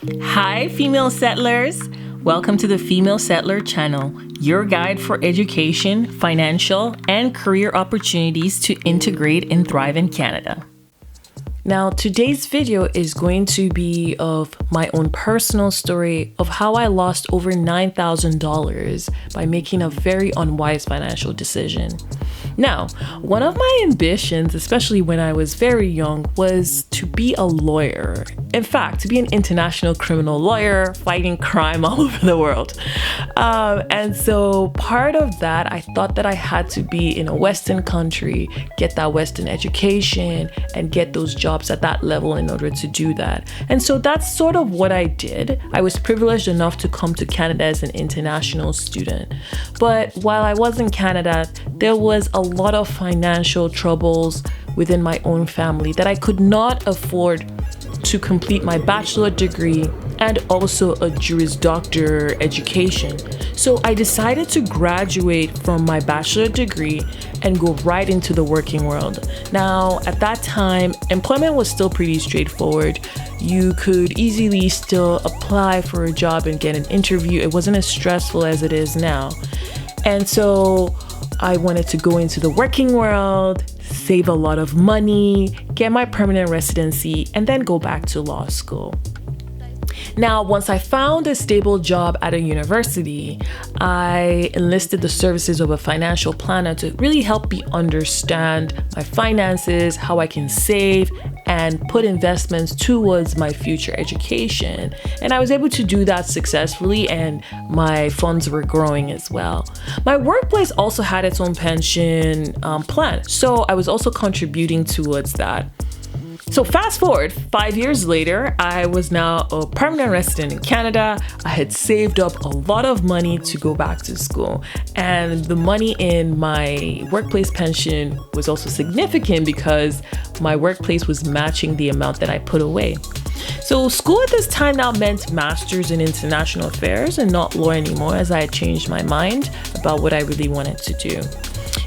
Hi, female settlers. Welcome to the Female Settler channel, your guide for education, financial, and career opportunities to integrate and thrive in Canada. Now, today's video is going to be of my own personal story of how I lost over $9,000 by making a very unwise financial decision. Now, one of my ambitions, especially when I was very young, was to be a lawyer. In fact, to be an international criminal lawyer fighting crime all over the world. And so part of that, I thought that I had to be in a Western country, get that Western education, and get those jobs at that level in order to do that. And so that's sort of what I did. I was privileged enough to come to Canada as an international student. But while I was in Canada, there was a lot of financial troubles within my own family that I could not afford to complete my bachelor degree and also a Juris Doctor education. So I decided to graduate from my bachelor degree and go right into the working world. Now, at that time, employment was still pretty straightforward. You could easily still apply for a job and get an interview. It wasn't as stressful as it is now. And so I wanted to go into the working world, save a lot of money, get my permanent residency, and then go back to law school. Now, once I found a stable job at a university, I enlisted the services of a financial planner to really help me understand my finances, how I can save and put investments towards my future education. And I was able to do that successfully, and my funds were growing as well. My workplace also had its own pension plan, so I was also contributing towards that. So fast forward 5 years later, I was now a permanent resident in Canada. I had saved up a lot of money to go back to school. And the money in my workplace pension was also significant because my workplace was matching the amount that I put away. So school at this time now meant master's in international affairs and not law anymore, as I had changed my mind about what I really wanted to do.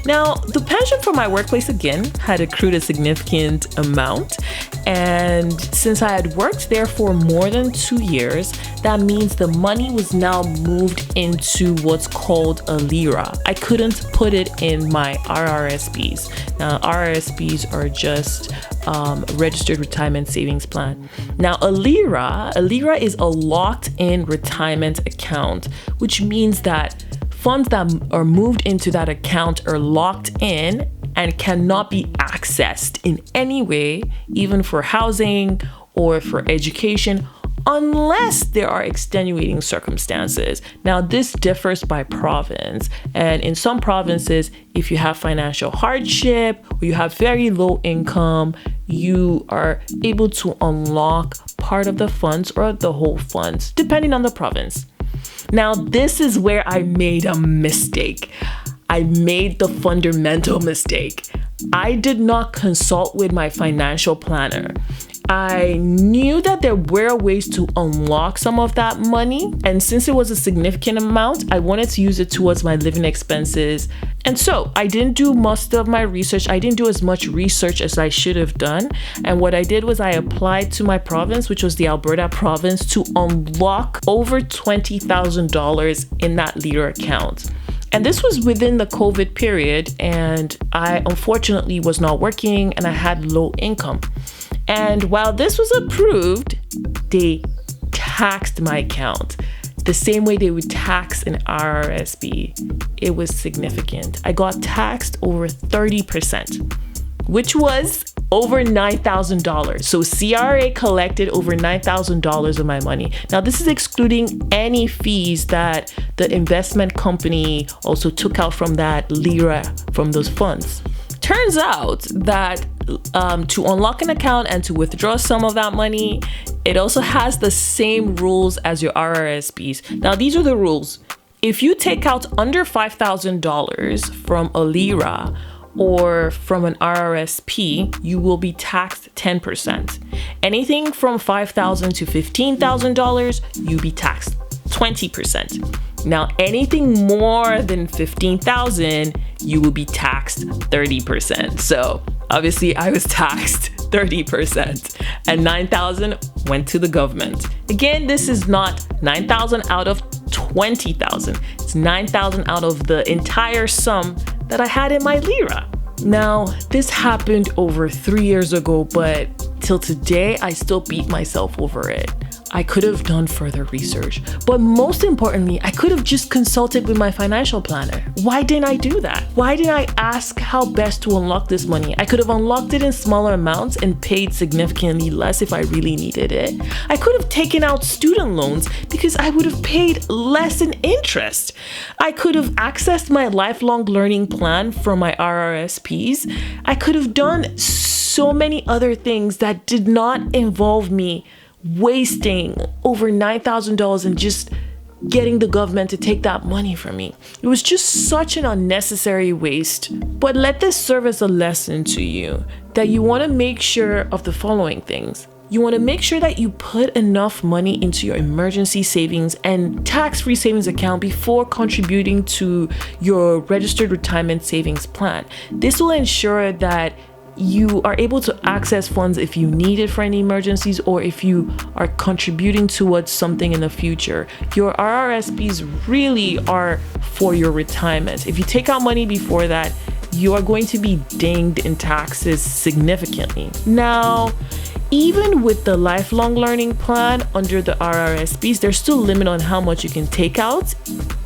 Now, the pension for my workplace again had accrued a significant amount, and since I had worked there for more than 2 years, that means the money was now moved into what's called a LIRA. I couldn't put it in my RRSPs. Now, RRSPs are just registered retirement savings plan. Now, a LIRA is a locked-in retirement account, which means that funds that are moved into that account are locked in and cannot be accessed in any way, even for housing or for education, unless there are extenuating circumstances. Now, this differs by province, and in some provinces, if you have financial hardship or you have very low income, you are able to unlock part of the funds or the whole funds, depending on the province. Now, this is where I made a mistake. I made the fundamental mistake. I did not consult with my financial planner. I knew that there were ways to unlock some of that money, and since it was a significant amount, I wanted to use it towards my living expenses. And so I didn't do most of my research. I didn't do as much research as I should have done. And what I did was I applied to my province, which was the Alberta province, to unlock over $20,000 in that LIRA account. And this was within the COVID period, and I unfortunately was not working and I had low income. And while this was approved, they taxed my account the same way they would tax an RRSP. It was significant. I got taxed over 30%, which was over $9,000. So CRA collected over $9,000 of my money. Now, this is excluding any fees that the investment company also took out from that LIRA, from those funds. Turns out that to unlock an account and to withdraw some of that money, it also has the same rules as your RRSPs. Now, these are the rules. If you take out under $5,000 from a LIRA or from an RRSP, you will be taxed 10%. Anything from $5,000 to $15,000, you'll be taxed 20%. Now, anything more than $15,000, you will be taxed 30%. So obviously I was taxed 30%, and 9,000 went to the government. Again, this is not 9,000 out of 20,000. It's 9,000 out of the entire sum that I had in my lira. Now, this happened over 3 years ago, but till today, I still beat myself over it. I could have done further research, but most importantly, I could have just consulted with my financial planner. Why didn't I do that? Why didn't I ask how best to unlock this money? I could have unlocked it in smaller amounts and paid significantly less if I really needed it. I could have taken out student loans because I would have paid less in interest. I could have accessed my lifelong learning plan from my RRSPs. I could have done so many other things that did not involve me wasting over $9,000 and just getting the government to take that money from me. It was just such an unnecessary waste. But let this serve as a lesson to you that you want to make sure of the following things. You want to make sure that you put enough money into your emergency savings and tax-free savings account before contributing to your registered retirement savings plan. This will ensure that you are able to access funds if you need it for any emergencies or if you are contributing towards something in the future. Your RRSPs really are for your retirement. If you take out money before that, you are going to be dinged in taxes significantly. Now, even with the lifelong learning plan under the RRSPs, there's still a limit on how much you can take out,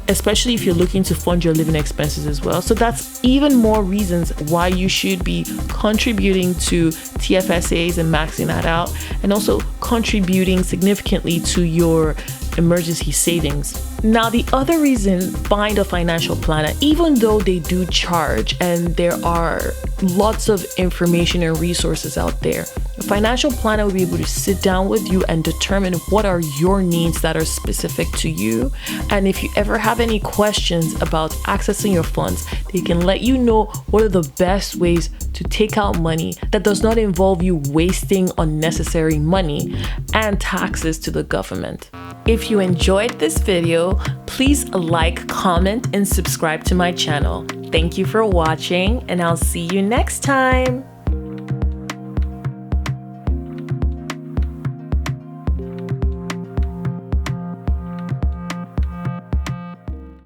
especially if you're looking to fund your living expenses as well. So that's even more reasons why you should be contributing to TFSAs and maxing that out, and also contributing significantly to your emergency savings. Now, the other reason behind a financial planner, even though they do charge and there are lots of information and resources out there, a financial planner will be able to sit down with you and determine what are your needs that are specific to you. And if you ever have any questions about accessing your funds, they can let you know what are the best ways to take out money that does not involve you wasting unnecessary money and taxes to the government. If you enjoyed this video, please like, comment, and subscribe to my channel. Thank you for watching, and I'll see you next time.